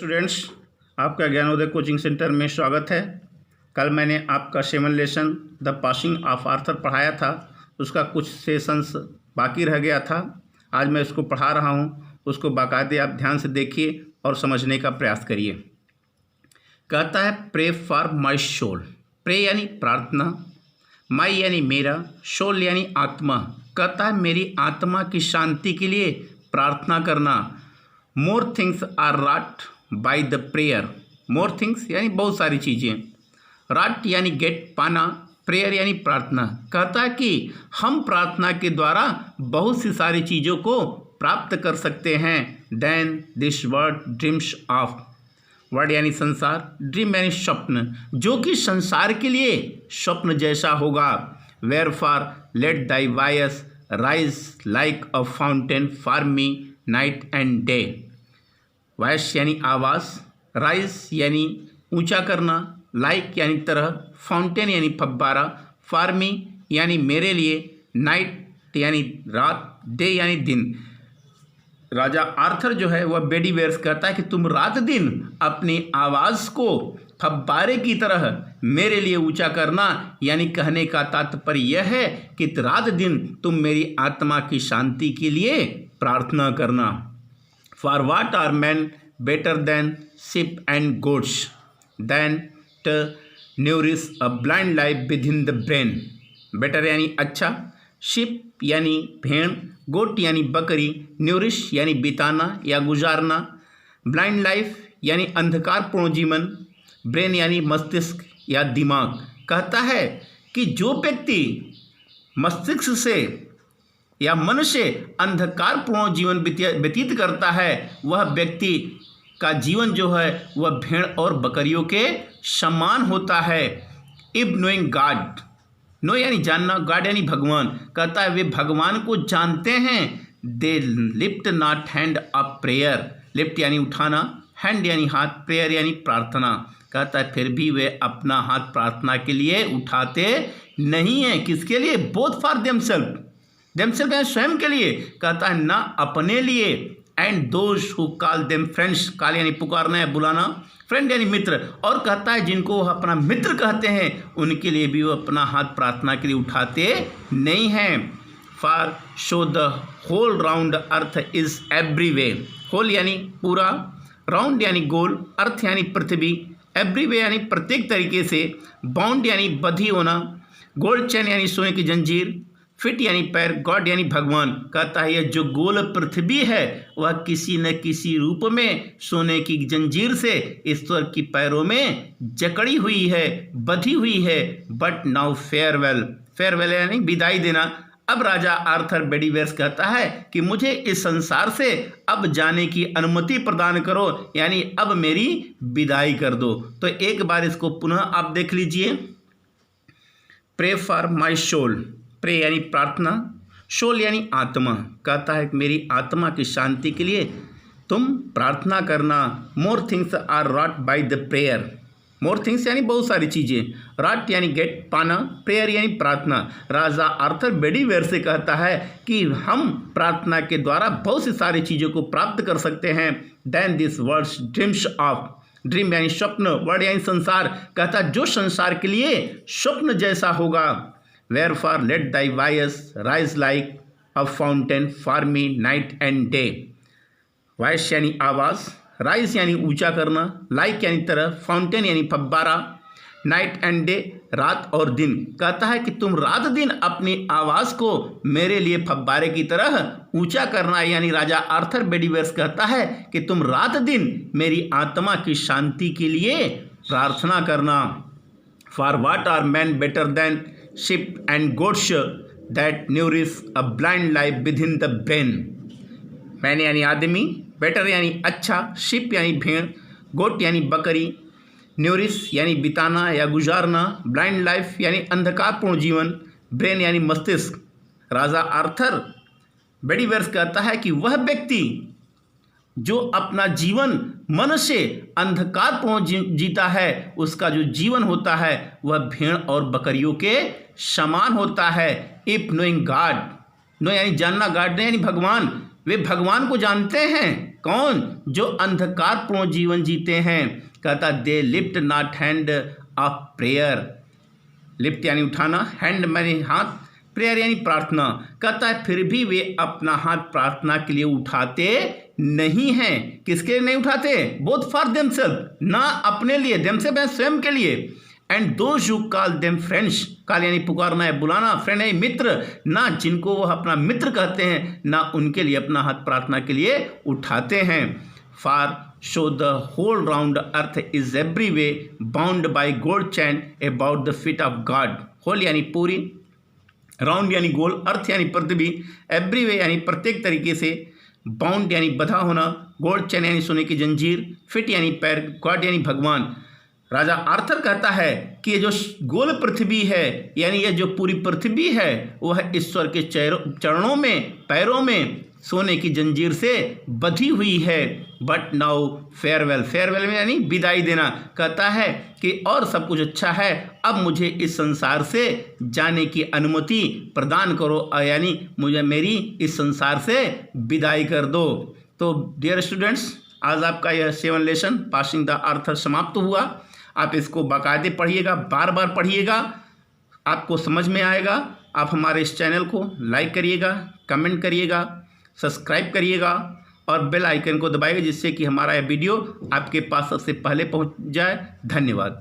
Students, आपका Gyanodaya coaching centre में स्वागत है। कल मैंने आपका 7 lesson the passing of Arthur पढ़ाया था। उसका कुछ सेशंस बाकी रह गया था। आज मैं उसको पढ़ा रहा हूँ। उसको बाकायदे आप ध्यान से देखिए और समझने का प्रयास करिए। कहता है pray for my soul. Pray यानी प्रार्थना, माई यानी मेरा, सोल यानी आत्मा। कहता है मेरी आत्मा की शांति के लिए प्रार्थना करना। More things are wrought by the prayer. More things यानी बहुत सारी चीज़ें, रॉट यानी गेट पाना, प्रेयर यानी प्रार्थना। कहता है कि हम प्रार्थना के द्वारा बहुत सी सारी चीज़ों को प्राप्त कर सकते हैं। Then this world dreams of. World यानी संसार, ड्रीम यानी स्वप्न, जो कि संसार के लिए स्वप्न जैसा होगा। Wherefore let thy voice rise like a fountain for me night and day. Voice यानी आवाज़, राइज यानी ऊंचा करना, लाइक यानी तरह, फाउंटेन यानी फव्वारा, फॉर मी यानी मेरे लिए, नाइट यानी रात, डे यानी दिन। राजा आर्थर जो है वह बेडीवेयर्स कहता है कि तुम रात दिन अपनी आवाज़ को फव्वारे की तरह मेरे लिए ऊंचा करना। यानी कहने का तात्पर्य यह है कि रात दिन तुम मेरी आत्मा की शांति के लिए प्रार्थना करना। For what are men better than sheep and goats than to nourish a blind life within the brain. Better यानी अच्छा, शिप यानी भेड़, गोट यानी बकरी, न्यूरिश यानी बिताना या गुजारना, ब्लाइंड लाइफ यानी अंधकारपूर्ण जीवन, ब्रेन यानी मस्तिष्क या दिमाग। कहता है कि जो व्यक्ति मस्तिष्क से या मन से अंधकारपूर्ण जीवन व्यतीत करता है, वह व्यक्ति का जीवन जो है वह भेड़ और बकरियों के समान होता है। इफ नोइंग गॉड, नो यानी जानना, गॉड यानी भगवान। कहता है वे भगवान को जानते हैं। They lift not hand of prayer. Lift यानी उठाना, हैंड यानी हाथ, प्रेयर यानी प्रार्थना। कहता है फिर भी वे अपना हाथ प्रार्थना के लिए उठाते नहीं हैं। किसके लिए? बोथ फॉर देमसेल्फ, देमसेल्फ यानी स्वयं के लिए। कहता है ना अपने लिए, and those who call them friends, call यानी पुकारना या बुलाना, फ्रेंड यानी मित्र। और कहता है जिनको वह अपना मित्र कहते हैं उनके लिए भी वो अपना हाथ प्रार्थना के लिए उठाते नहीं हैं। For show the whole round earth is everyway. Whole यानी पूरा, राउंड यानी गोल, अर्थ यानी पृथ्वी, एवरीवे यानी प्रत्येक तरीके से, बाउंड यानी बंधी होना, गोल्ड चेन यानी सोने की जंजीर, फिट यानी पैर, गॉड यानी भगवान। कहता है यह जो गोल पृथ्वी है वह किसी न किसी रूप में सोने की जंजीर से ईश्वर की पैरों में जकड़ी हुई है, बंधी हुई है। बट नाउ फेयरवेल, फेयरवेल यानी विदाई देना। अब राजा आर्थर बेडीवेयर्स कहता है कि मुझे इस संसार से अब जाने की अनुमति प्रदान करो, यानी अब मेरी विदाई कर दो। तो एक बार इसको पुनः आप देख लीजिए। Pray for my soul. Pray यानी प्रार्थना, सोल यानी आत्मा। कहता है कि मेरी आत्मा की शांति के लिए तुम प्रार्थना करना। More things are wrought by the prayer. More things यानी बहुत सारी चीज़ें, रॉट यानी गेट पाना, प्रेयर यानी प्रार्थना। राजा आर्थर बेडीवेयर से कहता है कि हम प्रार्थना के द्वारा बहुत सी सारी चीज़ों को प्राप्त कर सकते हैं। Then this worlds dreams of. Dream यानी स्वप्न, वर्ड यानी संसार। कहता है जो संसार के लिए स्वप्न जैसा होगा। Wherefore let thy voice rise like a fountain for me night and day. Voice यानी आवाज़, राइज यानी ऊंचा करना, लाइक यानी तरह, फाउंटेन यानी फव्वारा, नाइट एंड डे रात और दिन। कहता है कि तुम रात दिन अपनी आवाज़ को मेरे लिए फव्वारे की तरह ऊंचा करना। यानी राजा आर्थर बेडीवेयर्स कहता है कि तुम रात दिन मेरी आत्मा की शांति के लिए प्रार्थना करना। For what are men better than sheep and goats that nourish a blind life within the brain. Man यानी आदमी, बेटर यानी अच्छा, शिप यानी भेड़, गोट यानी बकरी, न्यूरिश यानी बिताना या गुजारना, ब्लाइंड लाइफ यानी अंधकारपूर्ण जीवन, ब्रेन यानी मस्तिष्क। राजा आर्थर बेडीवेयर्स कहता है कि वह व्यक्ति जो अपना जीवन मन से अंधकारपूर्ण जीता है, उसका जो जीवन होता है वह भेड़ और बकरियों के समान होता है। इफ नोइंग गॉड, नो यानी जानना, गॉड यानी भगवान, वे भगवान को जानते हैं। कौन? जो अंधकारपूर्ण जीवन जीते हैं। कहता they lift not hand of prayer. Lift यानी उठाना, हैंड माने हाथ, प्रेयर यानी प्रार्थना। कहता है फिर भी वे अपना हाथ प्रार्थना के लिए उठाते नहीं हैं। किसके लिए नहीं उठाते? बोथ फॉर देमसेल्फ, ना अपने लिए, देमसेल्फ स्वयं के लिए, and those who call them friends, call यानी पुकारना है, बुलाना, फ्रेंड यानी मित्र, ना जिनको वो अपना मित्र कहते हैं, ना उनके लिए अपना हाथ प्रार्थना के लिए उठाते हैं। For show the whole round earth is every way bound by gold chain about the feet of God. Whole यानी पूरी, राउंड यानी गोल, अर्थ यानी पृथ्वी, एवरी वे यानी प्रत्येक तरीके से, बाउंड यानी बधा होना, गोल्ड चैन यानी सोने की जंजीर, फिट यानी पैर, गॉड यानी भगवान। राजा आर्थर कहता है कि ये जो गोल पृथ्वी है, यानी ये जो पूरी पृथ्वी है, वह ईश्वर के चरणों में, पैरों में सोने की जंजीर से बधी हुई है। बट नाउ फेयरवेल, फेयरवेल में यानी विदाई देना। कहता है कि और सब कुछ अच्छा है, अब मुझे इस संसार से जाने की अनुमति प्रदान करो, यानी मुझे मेरी इस संसार से विदाई कर दो। तो डियर स्टूडेंट्स, आज आपका यह 7 लेसन पासिंग द आर्थर समाप्त हुआ। आप इसको बाकायदे पढ़िएगा, बार बार पढ़िएगा, आपको समझ में आएगा। आप हमारे इस चैनल को लाइक करिएगा, कमेंट करिएगा, सब्सक्राइब करिएगा और बेल आइकन को दबाइएगा, जिससे कि हमारा यह वीडियो आपके पास सबसे पहले पहुंच जाए। धन्यवाद।